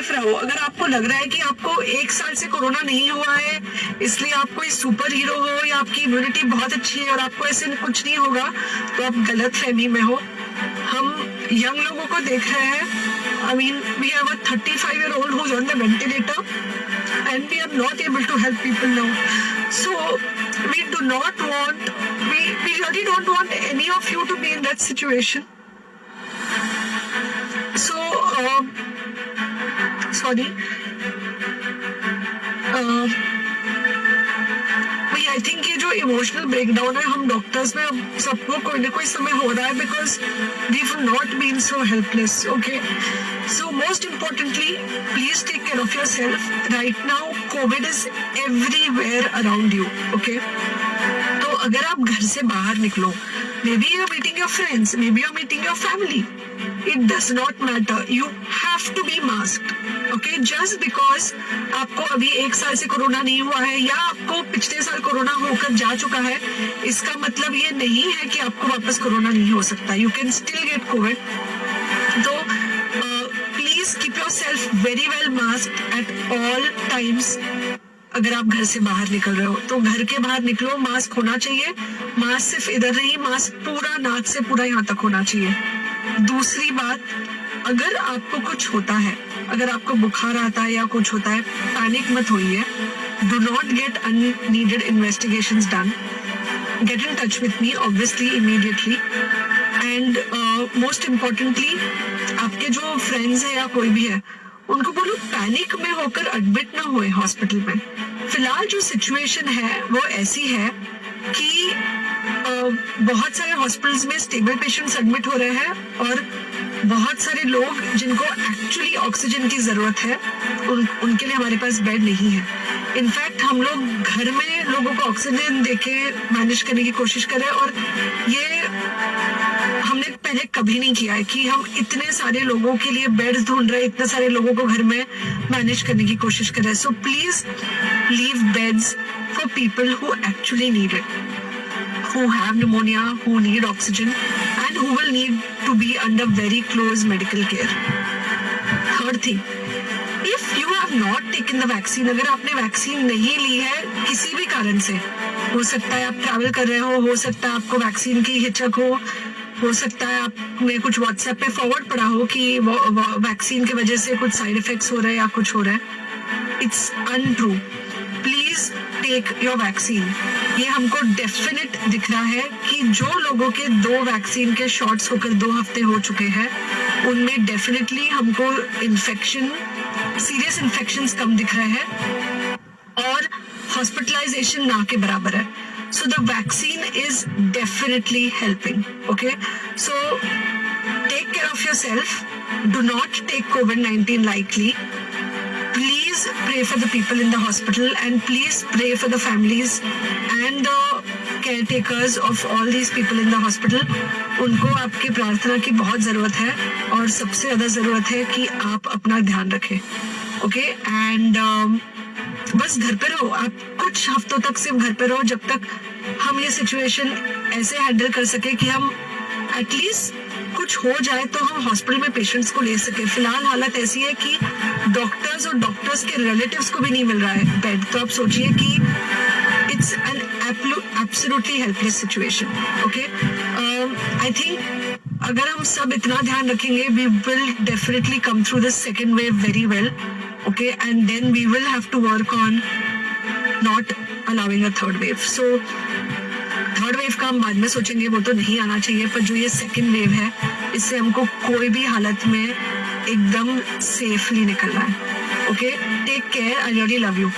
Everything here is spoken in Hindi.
सेफ रहो। अगर आपको लग रहा है कि आपको 1 साल से कोरोना नहीं हुआ है इसलिए आप कोई सुपर हीरो हो या आपकी इम्यूनिटी बहुत अच्छी है और आपको ऐसे कुछ नहीं होगा, तो आप गलत फहमी में हो। हम यंग लोगों को देख रहे हैं, I mean, we have a 35-year-old who's on the ventilator and we are not able to help people now. So we really don't want any of you to be in that situation. So, sorry. I think ये जो इमोशनल ब्रेकडाउन है हम डॉक्टर्स में अब सबको कोई ना कोई समय हो रहा है, because we have not been so helpless. Okay, so most importantly please take care of yourself. Right now Covid is everywhere around you. Okay, तो अगर आप घर से बाहर निकलो, maybe you are meeting your friends, maybe you are meeting your family, it does not matter, you have to be masked. Okay, just because आपको अभी 1 साल से कोरोना नहीं हुआ है या आपको पिछले साल कोरोना होकर जा चुका है, इसका मतलब ये नहीं है कि आपको वापस कोरोना नहीं हो सकता. You can still get COVID. तो please keep yourself very well masked at all times. अगर आप घर से बाहर निकल रहे हो तो घर के बाहर निकलो, मास्क होना चाहिए. मास्क सिर्फ इधर नहीं, मास्क पूरा नाक से पूरा यहाँ तक होना चाहिए. दूसरी बात, अगर आपको कुछ होता है, अगर आपको बुखार आता है या कुछ होता है, पैनिक मत होइए. Do not get unneeded investigations done. Get in touch with me obviously immediately. And most importantly आपके जो फ्रेंड्स है या कोई भी है उनको बोलो पैनिक में होकर एडमिट ना हुए हॉस्पिटल में. फिलहाल जो सिचुएशन है वो ऐसी है कि बहुत सारे हॉस्पिटल्स में स्टेबल पेशेंट्स एडमिट हो रहे हैं और बहुत सारे लोग जिनको एक्चुअली ऑक्सीजन की जरूरत है उनके लिए हमारे पास बेड नहीं है. इनफैक्ट हम लोग घर में लोगों को ऑक्सीजन देके मैनेज करने की कोशिश कर रहे हैं और ये हमने पहले कभी नहीं किया है कि हम इतने सारे लोगों के लिए बेड्स ढूंढ रहे हैं, इतने सारे लोगों को घर में मैनेज करने की कोशिश कर रहे हैं. So please leave beds for people who actually need it, who have pneumonia, who need oxygen and who will need to be under very close medical care. Third thing, if you have not taken the vaccine, अगर आपने वैक्सीन नहीं ली है किसी भी कारण से, हो सकता है आप ट्रैवल कर रहे हो सकता है आपको वैक्सीन की हिचक हो सकता है आपने कुछ व्हाट्सएप पे फॉरवर्ड पढ़ा हो कि वैक्सीन की वजह से कुछ साइड इफेक्ट्स हो रहे हैं या कुछ हो रहा है. It's untrue. Please take your vaccine. ये हमको डेफिनेट दिख रहा है कि जो लोगों के 2 वैक्सीन के शॉट्स होकर 2 हफ्ते हो चुके हैं उनमें डेफिनेटली हमको इन्फेक्शन, सीरियस इन्फेक्शंस कम दिख रहे हैं और हॉस्पिटलाइजेशन ना के बराबर है. So the vaccine is definitely helping. Okay, so take care of yourself. Do not take COVID-19 lightly. Please pray for the people in the hospital and please pray for the families and the caretakers of all these people in the hospital. उनको आपकी प्रार्थना की बहुत जरूरत है और सबसे ज्यादा जरूरत है कि आप अपना ध्यान रखें. ओके, एंड बस घर पे रहो. आप कुछ हफ्तों तक सिर्फ घर पे रहो जब तक हम ये सिचुएशन ऐसे हैंडल कर सके कि हम एटलीस्ट कुछ हो जाए तो हम हॉस्पिटल में पेशेंट्स को ले सके. फिलहाल हालत ऐसी है कि डॉक्टर्स और डॉक्टर्स के रिलेटिव्स को भी नहीं मिल रहा है बेड. तो आप सोचिए कि it's an absolutely helpless situation. Okay, I think अगर हम सब इतना ध्यान रखेंगे we will definitely come through this second wave very well. Okay, and then we will have to work on not allowing a third wave. So third wave का हम बाद में सोचेंगे, वो तो नहीं आना चाहिए, पर जो ये सेकेंड वेव है इससे हमको कोई भी हालत में एकदम सेफली निकलना है. Okay, take care. I really love you.